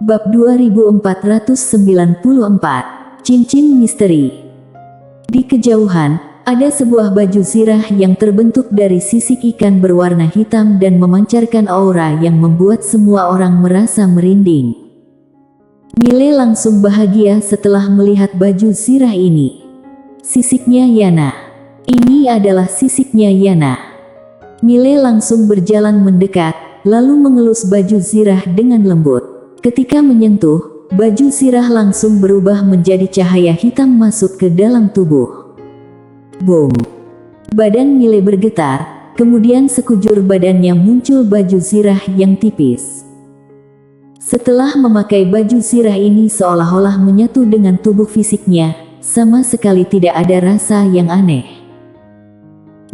Bab 2494, Cincin Misteri. Di kejauhan, ada sebuah baju zirah yang terbentuk dari sisik ikan berwarna hitam dan memancarkan aura yang membuat semua orang merasa merinding. Mile langsung bahagia setelah melihat baju zirah ini. Sisiknya Yana. Ini adalah sisiknya Yana. Mile langsung berjalan mendekat, lalu mengelus baju zirah dengan lembut. Ketika menyentuh, baju zirah langsung berubah menjadi cahaya hitam masuk ke dalam tubuh. Boom! Badan Mile bergetar, kemudian sekujur badannya muncul baju zirah yang tipis. Setelah memakai baju zirah ini seolah-olah menyatu dengan tubuh fisiknya, sama sekali tidak ada rasa yang aneh.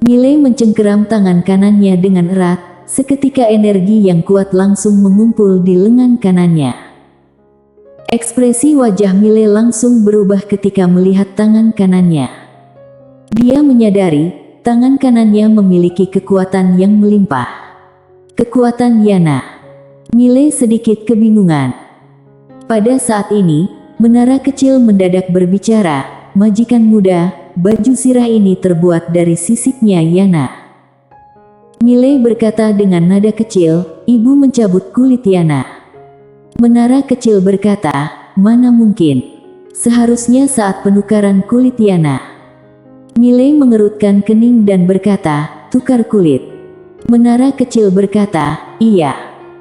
Mile mencengkeram tangan kanannya dengan erat. Seketika energi yang kuat langsung mengumpul di lengan kanannya. Ekspresi wajah Mile langsung berubah ketika melihat tangan kanannya. Dia menyadari, tangan kanannya memiliki kekuatan yang melimpah. Kekuatan Yana. Mile sedikit kebingungan. Pada saat ini, menara kecil mendadak berbicara, "Majikan muda, baju zirah ini terbuat dari sisiknya Yana." Mile berkata dengan nada kecil, "Ibu mencabut kulit Yana." Menara kecil berkata, "Mana mungkin. Seharusnya saat penukaran kulit Yana." Mile mengerutkan kening dan berkata, "Tukar kulit." Menara kecil berkata, "Iya.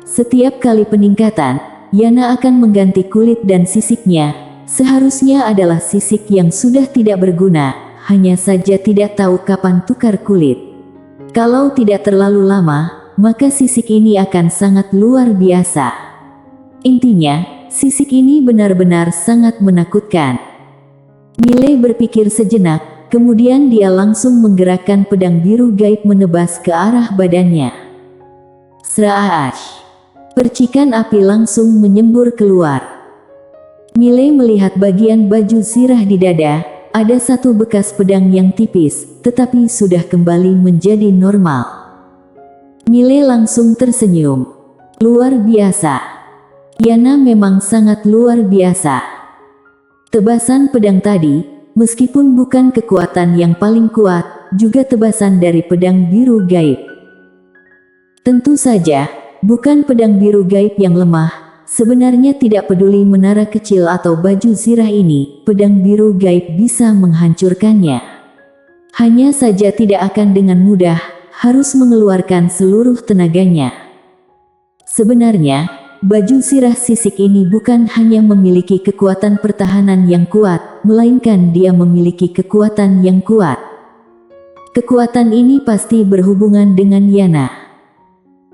Setiap kali peningkatan, Yana akan mengganti kulit dan sisiknya. Seharusnya adalah sisik yang sudah tidak berguna, hanya saja tidak tahu kapan tukar kulit. Kalau tidak terlalu lama, maka sisik ini akan sangat luar biasa." Intinya, sisik ini benar-benar sangat menakutkan. Mile berpikir sejenak, kemudian dia langsung menggerakkan pedang biru gaib menebas ke arah badannya. Sraash! Percikan api langsung menyembur keluar. Mile melihat bagian baju zirah di dada. Ada satu bekas pedang yang tipis, tetapi sudah kembali menjadi normal. Mile langsung tersenyum. Luar biasa. Yana memang sangat luar biasa. Tebasan pedang tadi, meskipun bukan kekuatan yang paling kuat, juga tebasan dari pedang biru gaib. Tentu saja, bukan pedang biru gaib yang lemah. Sebenarnya tidak peduli menara kecil atau baju zirah ini, pedang biru gaib bisa menghancurkannya. Hanya saja tidak akan dengan mudah, harus mengeluarkan seluruh tenaganya. Sebenarnya, baju zirah sisik ini bukan hanya memiliki kekuatan pertahanan yang kuat, melainkan dia memiliki kekuatan yang kuat. Kekuatan ini pasti berhubungan dengan Yana.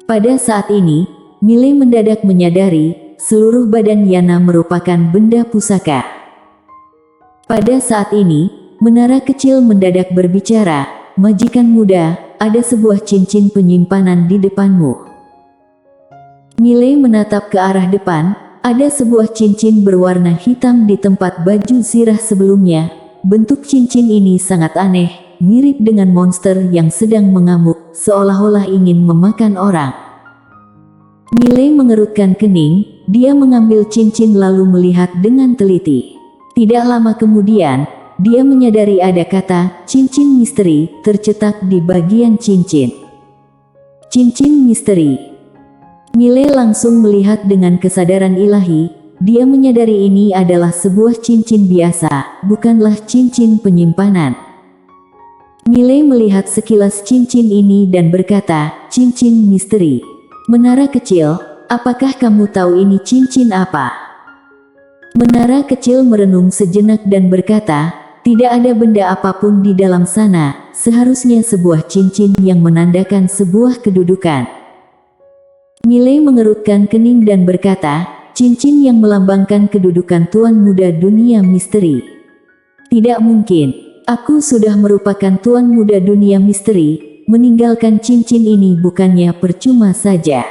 Pada saat ini, Mile mendadak menyadari, seluruh badan Yana merupakan benda pusaka. Pada saat ini, menara kecil mendadak berbicara, "Majikan muda, ada sebuah cincin penyimpanan di depanmu." Mile menatap ke arah depan, ada sebuah cincin berwarna hitam di tempat baju zirah sebelumnya. Bentuk cincin ini sangat aneh, mirip dengan monster yang sedang mengamuk, seolah-olah ingin memakan orang. Mile mengerutkan kening, dia mengambil cincin lalu melihat dengan teliti. Tidak lama kemudian, dia menyadari ada kata, "Cincin misteri," tercetak di bagian cincin. Cincin misteri. Mile langsung melihat dengan kesadaran ilahi, dia menyadari ini adalah sebuah cincin biasa, bukanlah cincin penyimpanan. Mile melihat sekilas cincin ini dan berkata, "Cincin misteri. Menara kecil, apakah kamu tahu ini cincin apa?" Menara kecil merenung sejenak dan berkata, "Tidak ada benda apapun di dalam sana, seharusnya sebuah cincin yang menandakan sebuah kedudukan." Mile mengerutkan kening dan berkata, "Cincin yang melambangkan kedudukan Tuan Muda Dunia Misteri. Tidak mungkin, aku sudah merupakan Tuan Muda Dunia Misteri. Meninggalkan cincin ini bukannya percuma saja."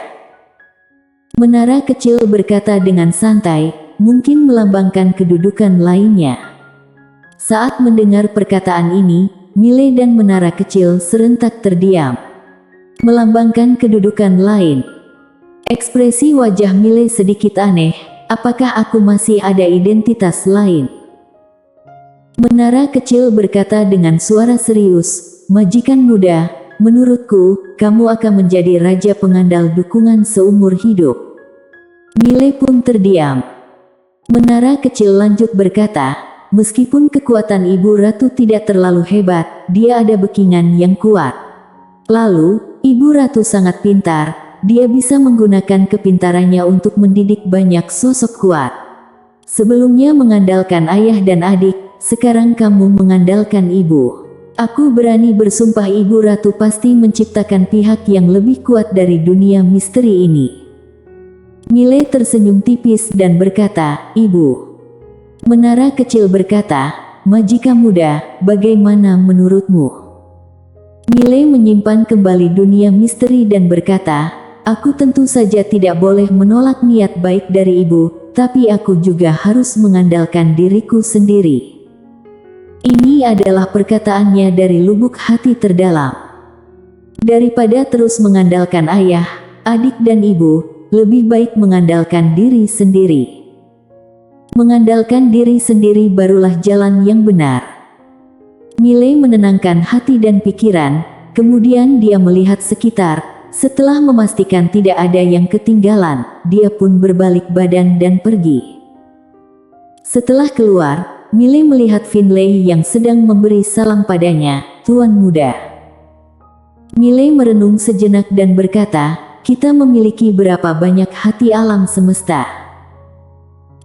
Menara kecil berkata dengan santai, "Mungkin melambangkan kedudukan lainnya." Saat mendengar perkataan ini, Mile dan menara kecil serentak terdiam. Melambangkan kedudukan lain. Ekspresi wajah Mile sedikit aneh, apakah aku masih ada identitas lain? Menara kecil berkata dengan suara serius, "Majikan muda, menurutku, kamu akan menjadi raja pengandal dukungan seumur hidup." Mile pun terdiam. Menara kecil lanjut berkata, "Meskipun kekuatan Ibu Ratu tidak terlalu hebat, dia ada backingan yang kuat. Lalu, Ibu Ratu sangat pintar, dia bisa menggunakan kepintarannya untuk mendidik banyak sosok kuat. Sebelumnya mengandalkan ayah dan adik, sekarang kamu mengandalkan ibu. Aku berani bersumpah Ibu Ratu pasti menciptakan pihak yang lebih kuat dari dunia misteri ini." Mile tersenyum tipis dan berkata, "Ibu." Menara kecil berkata, "Majikan muda, bagaimana menurutmu?" Mile menyimpan kembali dunia misteri dan berkata, "Aku tentu saja tidak boleh menolak niat baik dari ibu, tapi aku juga harus mengandalkan diriku sendiri." Ini adalah perkataannya dari lubuk hati terdalam. Daripada terus mengandalkan ayah, adik dan ibu, lebih baik mengandalkan diri sendiri. Mengandalkan diri sendiri barulah jalan yang benar. Mile menenangkan hati dan pikiran, kemudian dia melihat sekitar. Setelah memastikan tidak ada yang ketinggalan, dia pun berbalik badan dan pergi. Setelah keluar, Mile melihat Finlay yang sedang memberi salam padanya, "Tuan muda." Mile merenung sejenak dan berkata, "Kita memiliki berapa banyak hati alam semesta?"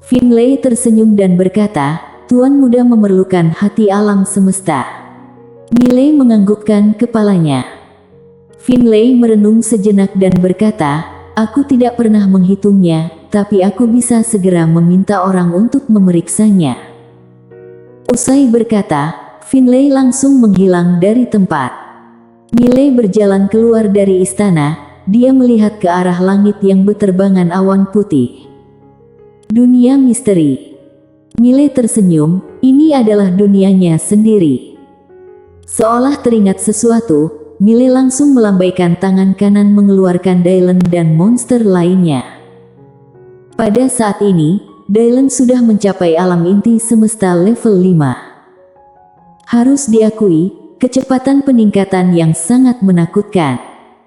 Finlay tersenyum dan berkata, "Tuan muda memerlukan hati alam semesta." Mile menganggukkan kepalanya. Finlay merenung sejenak dan berkata, "Aku tidak pernah menghitungnya, tapi aku bisa segera meminta orang untuk memeriksanya." Usai berkata, Finlay langsung menghilang dari tempat. Mile berjalan keluar dari istana, dia melihat ke arah langit yang berterbangan awan putih. Dunia misteri. Mile tersenyum, ini adalah dunianya sendiri. Seolah teringat sesuatu, Mile langsung melambaikan tangan kanan mengeluarkan Dylan dan monster lainnya. Pada saat ini, Dylan sudah mencapai alam inti semesta level 5. Harus diakui, kecepatan peningkatan yang sangat menakutkan.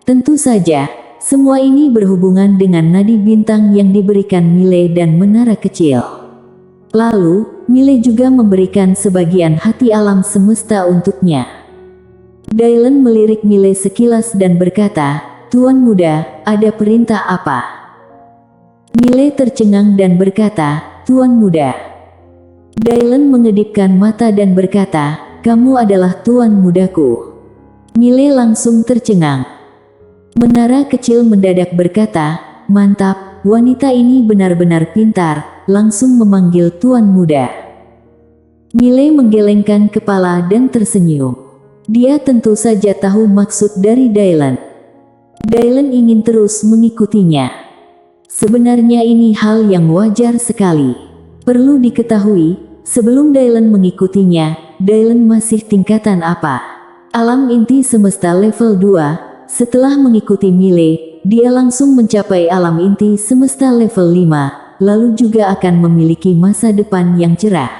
Tentu saja, semua ini berhubungan dengan nadi bintang yang diberikan Mile dan menara kecil. Lalu, Mile juga memberikan sebagian hati alam semesta untuknya. Dylan melirik Mile sekilas dan berkata, "Tuan muda, ada perintah apa?" Mile tercengang dan berkata, "Tuan muda." Dylan mengedipkan mata dan berkata, "Kamu adalah tuan mudaku." Mile langsung tercengang. Menara kecil mendadak berkata, "Mantap, wanita ini benar-benar pintar, langsung memanggil tuan muda." Mile menggelengkan kepala dan tersenyum. Dia tentu saja tahu maksud dari Dylan. Dylan ingin terus mengikutinya. Sebenarnya ini hal yang wajar sekali. Perlu diketahui, sebelum Dylan mengikutinya, Dylan masih tingkatan apa? Alam inti semesta level 2, setelah mengikuti Mile, dia langsung mencapai alam inti semesta level 5, lalu juga akan memiliki masa depan yang cerah.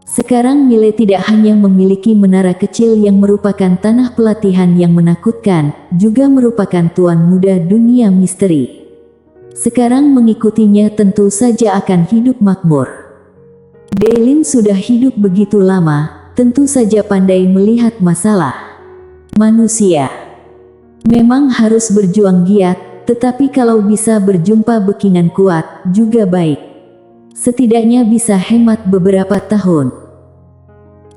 Sekarang Mile tidak hanya memiliki menara kecil yang merupakan tanah pelatihan yang menakutkan, juga merupakan tuan muda dunia misteri. Sekarang mengikutinya tentu saja akan hidup makmur. Dylan sudah hidup begitu lama, tentu saja pandai melihat masalah. Manusia memang harus berjuang giat, tetapi kalau bisa berjumpa backingan kuat, juga baik. Setidaknya bisa hemat beberapa tahun.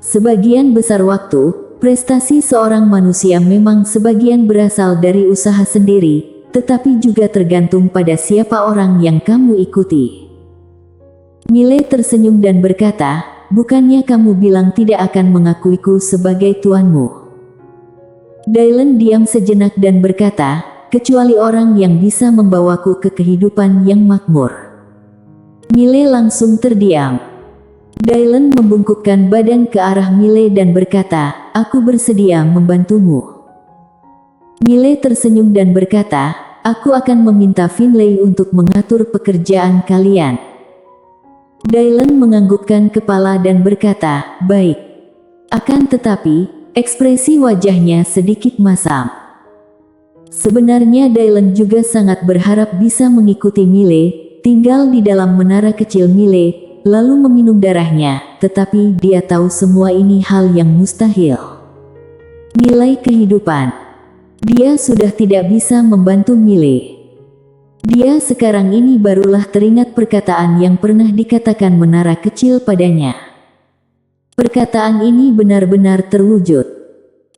Sebagian besar waktu, prestasi seorang manusia memang sebagian berasal dari usaha sendiri, tetapi juga tergantung pada siapa orang yang kamu ikuti. Mile tersenyum dan berkata, "Bukannya kamu bilang tidak akan mengakuiku sebagai tuanmu?" Dylan diam sejenak dan berkata, "Kecuali orang yang bisa membawaku ke kehidupan yang makmur." Mile langsung terdiam. Dylan membungkukkan badan ke arah Mile dan berkata, "Aku bersedia membantumu." Mile tersenyum dan berkata, aku akan meminta Finlay untuk mengatur pekerjaan kalian. Dylan menganggukkan kepala dan berkata, baik. Akan tetapi, ekspresi wajahnya sedikit masam. Sebenarnya Dylan juga sangat berharap bisa mengikuti Millie, tinggal di dalam menara kecil Millie, lalu meminum darahnya, tetapi dia tahu semua ini hal yang mustahil. Nilai kehidupan. Dia sudah tidak bisa membantu Millie. Dia sekarang ini barulah teringat perkataan yang pernah dikatakan menara kecil padanya. Perkataan ini benar-benar terwujud.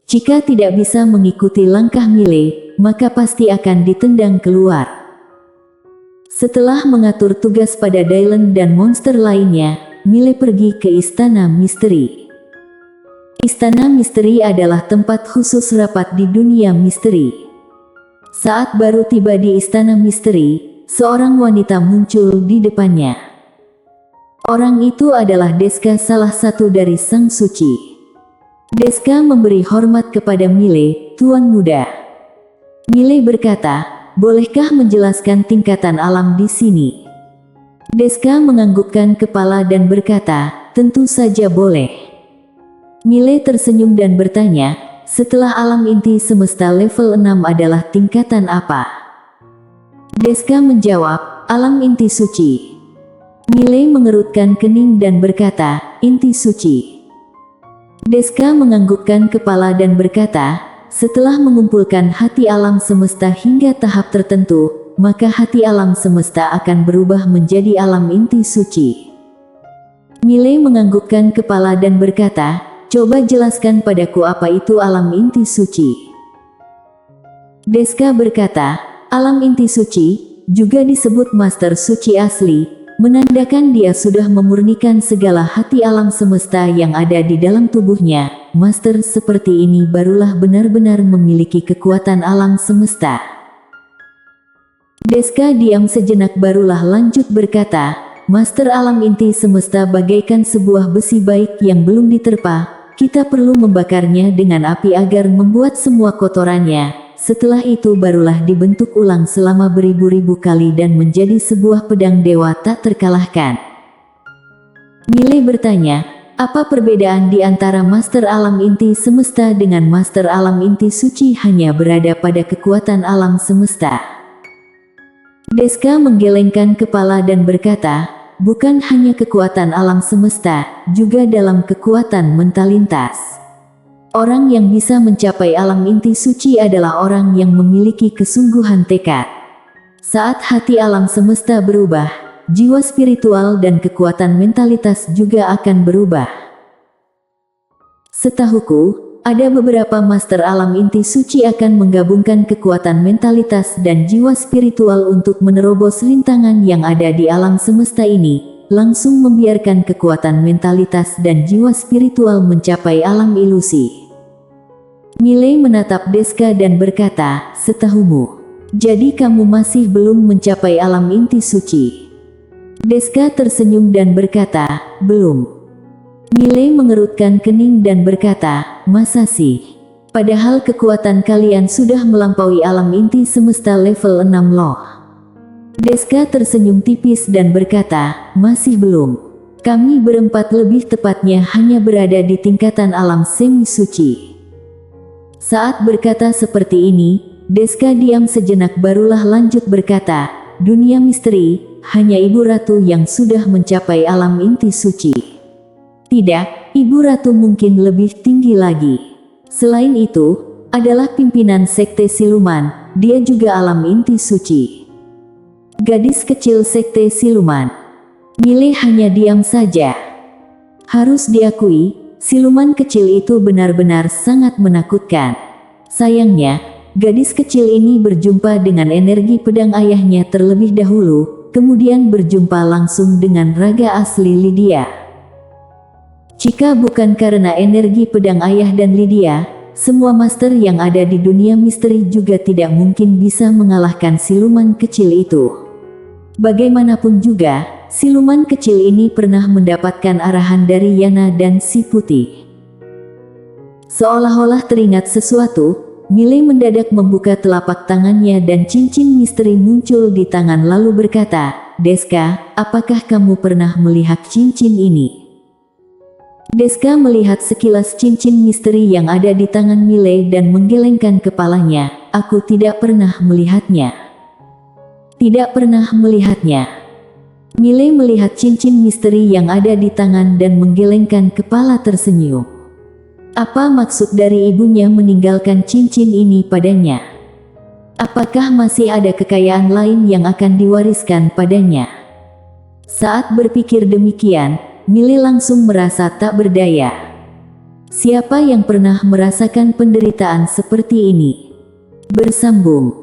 Jika tidak bisa mengikuti langkah Millie, maka pasti akan ditendang keluar. Setelah mengatur tugas pada Dylan dan monster lainnya, Millie pergi ke Istana Misteri. Istana Misteri adalah tempat khusus rapat di dunia misteri. Saat baru tiba di Istana Misteri, seorang wanita muncul di depannya. Orang itu adalah Deska, salah satu dari Sang Suci. Deska memberi hormat kepada Millie, Tuan Muda. Millie berkata, bolehkah menjelaskan tingkatan alam di sini? Deska menganggukkan kepala dan berkata, tentu saja boleh. Millie tersenyum dan bertanya, setelah alam inti semesta level 6 adalah tingkatan apa? Deska menjawab, alam inti suci. Millie mengerutkan kening dan berkata, inti suci. Deska menganggukkan kepala dan berkata, setelah mengumpulkan hati alam semesta hingga tahap tertentu, maka hati alam semesta akan berubah menjadi alam inti suci. Millie menganggukkan kepala dan berkata, coba jelaskan padaku apa itu alam inti suci. Deska berkata, alam inti suci, juga disebut Master Suci asli, menandakan dia sudah memurnikan segala hati alam semesta yang ada di dalam tubuhnya. Master seperti ini barulah benar-benar memiliki kekuatan alam semesta. Deska diam sejenak barulah lanjut berkata, Master alam inti semesta bagaikan sebuah besi baik yang belum diterpa. Kita perlu membakarnya dengan api agar membuat semua kotorannya. Setelah itu barulah dibentuk ulang selama beribu-ribu kali dan menjadi sebuah pedang dewa tak terkalahkan. Millie bertanya, apa perbedaan di antara Master alam inti semesta dengan Master alam inti suci? Hanya berada pada kekuatan alam semesta. Deska menggelengkan kepala dan berkata, bukan hanya kekuatan alam semesta, juga dalam kekuatan mentalitas. Orang yang bisa mencapai alam inti suci adalah orang yang memiliki kesungguhan tekad. Saat hati alam semesta berubah, jiwa spiritual dan kekuatan mentalitas juga akan berubah. Setahuku, ada beberapa master alam inti suci akan menggabungkan kekuatan mentalitas dan jiwa spiritual untuk menerobos rintangan yang ada di alam semesta ini, langsung membiarkan kekuatan mentalitas dan jiwa spiritual mencapai alam ilusi. Millie menatap Deska dan berkata, setahumu, jadi kamu masih belum mencapai alam inti suci? Deska tersenyum dan berkata, belum. Millie mengerutkan kening dan berkata, masa sih? Padahal kekuatan kalian sudah melampaui alam inti semesta level 6 loh. Deska tersenyum tipis dan berkata, masih belum. Kami berempat, lebih tepatnya hanya berada di tingkatan alam semi suci. Saat berkata seperti ini, Deska diam sejenak barulah lanjut berkata, dunia misteri, hanya Ibu Ratu yang sudah mencapai alam inti suci. Tidak, Ibu Ratu mungkin lebih tinggi lagi. Selain itu, adalah pimpinan sekte siluman, dia juga alam inti suci. Gadis kecil sekte siluman. Millie hanya diam saja. Harus diakui, siluman kecil itu benar-benar sangat menakutkan. Sayangnya, gadis kecil ini berjumpa dengan energi pedang ayahnya terlebih dahulu, kemudian berjumpa langsung dengan raga asli Lydia. Jika bukan karena energi pedang ayah dan Lydia, semua master yang ada di dunia misteri juga tidak mungkin bisa mengalahkan siluman kecil itu. Bagaimanapun juga, siluman kecil ini pernah mendapatkan arahan dari Yana dan si Putih. Seolah-olah teringat sesuatu, Miley mendadak membuka telapak tangannya dan cincin misteri muncul di tangan lalu berkata, "Deska, apakah kamu pernah melihat cincin ini?" Deska melihat sekilas cincin misteri yang ada di tangan Miley dan menggelengkan kepalanya. "Aku tidak pernah melihatnya." "Tidak pernah melihatnya." Miley melihat cincin misteri yang ada di tangan dan menggelengkan kepala tersenyum. Apa maksud dari ibunya meninggalkan cincin ini padanya? Apakah masih ada kekayaan lain yang akan diwariskan padanya? Saat berpikir demikian, Miley langsung merasa tak berdaya. Siapa yang pernah merasakan penderitaan seperti ini? Bersambung.